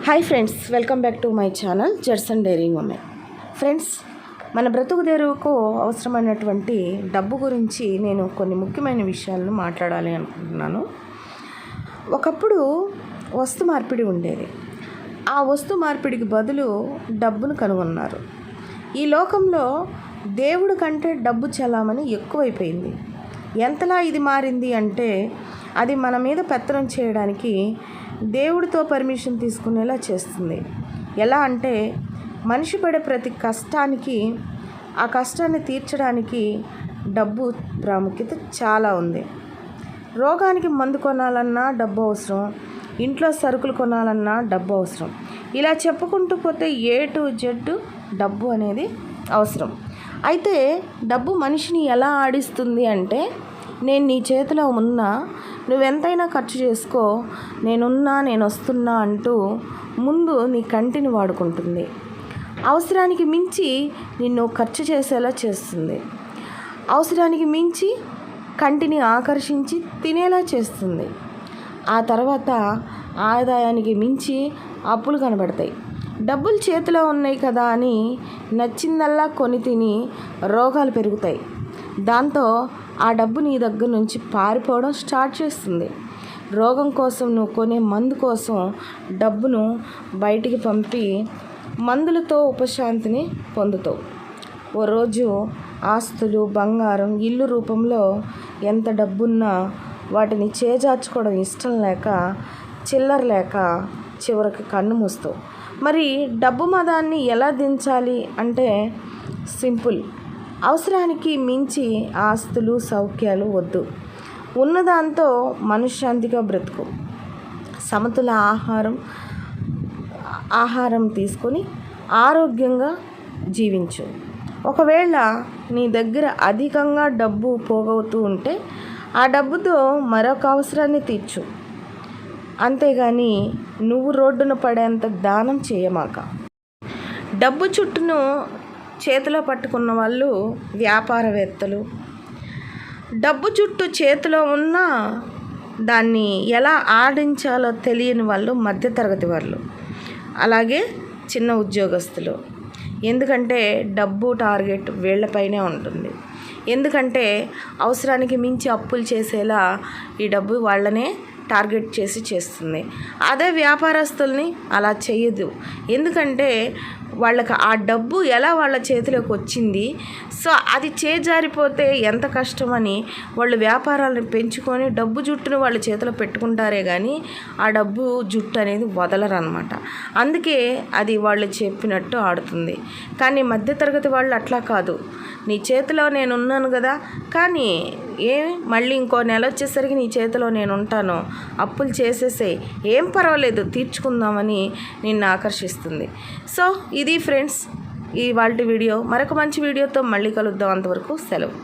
Hi friends, welcome back to my channel Judson daring women. Friends, మన బ్రతుకు తెరువుకు అవసరమైనటువంటి డబ్బు గురించి నేను కొన్ని ముఖ్యమైన విషయాలను మాట్లాడాలి అనుకుంటున్నాను. ఒకప్పుడు వస్తు మార్పిడి ఉండేది. ఆ వస్తు మార్పిడికి బదులు డబ్బును కనుగొన్నారు. ఈ లోకంలో దేవుడి కంటే డబ్బు చలామణి ఎక్కువైపోయింది. ఎంతలా ఇది మారింది అంటే అది మన మీద పెత్తనం చేయడానికి దేవుడితో పర్మిషన్ తీసుకునేలా చేస్తుంది. ఎలా అంటే మనిషి పడే ప్రతి కష్టానికి ఆ కష్టాన్ని తీర్చడానికి డబ్బు ప్రాముఖ్యత చాలా ఉంది. రోగానికి మందు కొనాలన్నా డబ్బు అవసరం, ఇంట్లో సరుకులు కొనాలన్నా డబ్బు అవసరం. ఇలా చెప్పుకుంటూ పోతే A to Z డబ్బు అనేది అవసరం. అయితే డబ్బు మనిషిని ఎలా ఆడిస్తుంది అంటే, నేను నీ చేతిలో ఉన్నా, నువ్వెంతైనా ఖర్చు చేసుకో, నేనున్నా, నేను వస్తున్నా అంటూ ముందు నీ కంటిని వాడుకుంటుంది. అవసరానికి మించి నిన్ను ఖర్చు చేసేలా చేస్తుంది. అవసరానికి మించి కంటిని ఆకర్షించి తినేలా చేస్తుంది. ఆ తర్వాత ఆదాయానికి మించి అప్పులు కనబడతాయి. డబ్బులు చేతిలో ఉన్నాయి కదా అని నచ్చిందల్లా కొని తిని రోగాలు పెరుగుతాయి. దాంతో ఆ డబ్బు నీ దగ్గర నుంచి పారిపోవడం స్టార్ట్ చేస్తుంది. రోగం కోసం నువ్వు కొనే మందు కోసం డబ్బును బయటికి పంపి మందులతో ఉపశాంతిని పొందుతావు. ఓ రోజు ఆస్తులు, బంగారం, ఇల్లు రూపంలో ఎంత డబ్బున్నా వాటిని చేజార్చుకోవడం ఇష్టం లేక, చిల్లర లేక చివరికి కన్ను మూస్తావు. మరి డబ్బు మదాన్ని ఎలా దించాలి అంటే సింపుల్. అవసరానికి మించి ఆస్తులు, సౌఖ్యాలు వద్దు. ఉన్నదాంతో మనశ్శాంతిగా బ్రతుకు. సమతుల ఆహారం తీసుకొని ఆరోగ్యంగా జీవించు. ఒకవేళ నీ దగ్గర అధికంగా డబ్బు పోగవుతూ ఉంటే ఆ డబ్బుతో మరొక అవసరాన్ని తీర్చు. అంతేగాని నువ్వు రోడ్డున పడేంత దానం చేయమాక. డబ్బు చుట్టూను చేతిలో పట్టుకున్న వాళ్ళు వ్యాపారవేత్తలు. డబ్బు చుట్టూ చేతిలో ఉన్న దాన్ని ఎలా ఆడించాలో తెలియని వాళ్ళు మధ్యతరగతి వాళ్ళు, అలాగే చిన్న ఉద్యోగస్తులు. ఎందుకంటే డబ్బు టార్గెట్ వీళ్ళపైనే ఉంటుంది. ఎందుకంటే అవసరానికి మించి అప్పులు చేసేలా ఈ డబ్బు వాళ్ళనే టార్గెట్ చేస్తుంది. అదే వ్యాపారస్తుల్ని అలా చేయదు. ఎందుకంటే వాళ్ళకి ఆ డబ్బు ఎలా వాళ్ళ చేతిలోకి వచ్చింది, సో అది చేజారిపోతే ఎంత కష్టమని వాళ్ళు వ్యాపారాలను పెంచుకొని డబ్బు జుట్టును వాళ్ళ చేతిలో పెట్టుకుంటారే కానీ ఆ డబ్బు జుట్టు అనేది వదలరు అనమాట. అందుకే అది వాళ్ళు చెప్పినట్టు ఆడుతుంది. కానీ మధ్యతరగతి వాళ్ళు అట్లా కాదు. నీ చేతిలో నేను ఉన్నాను కదా, కానీ మళ్ళీ ఇంకో నెల వచ్చేసరికి నీ చేతిలో నేను ఉంటాను, అప్పులు చేసేసే, ఏం పర్వాలేదు తీర్చుకుందామని నిన్ను ఆకర్షిస్తుంది. సో ఇది ఫ్రెండ్స్ ఇవాల్టి వీడియో. మరొక మంచి వీడియోతో మళ్ళీ కలుద్దాం. అంతవరకు సెలవు.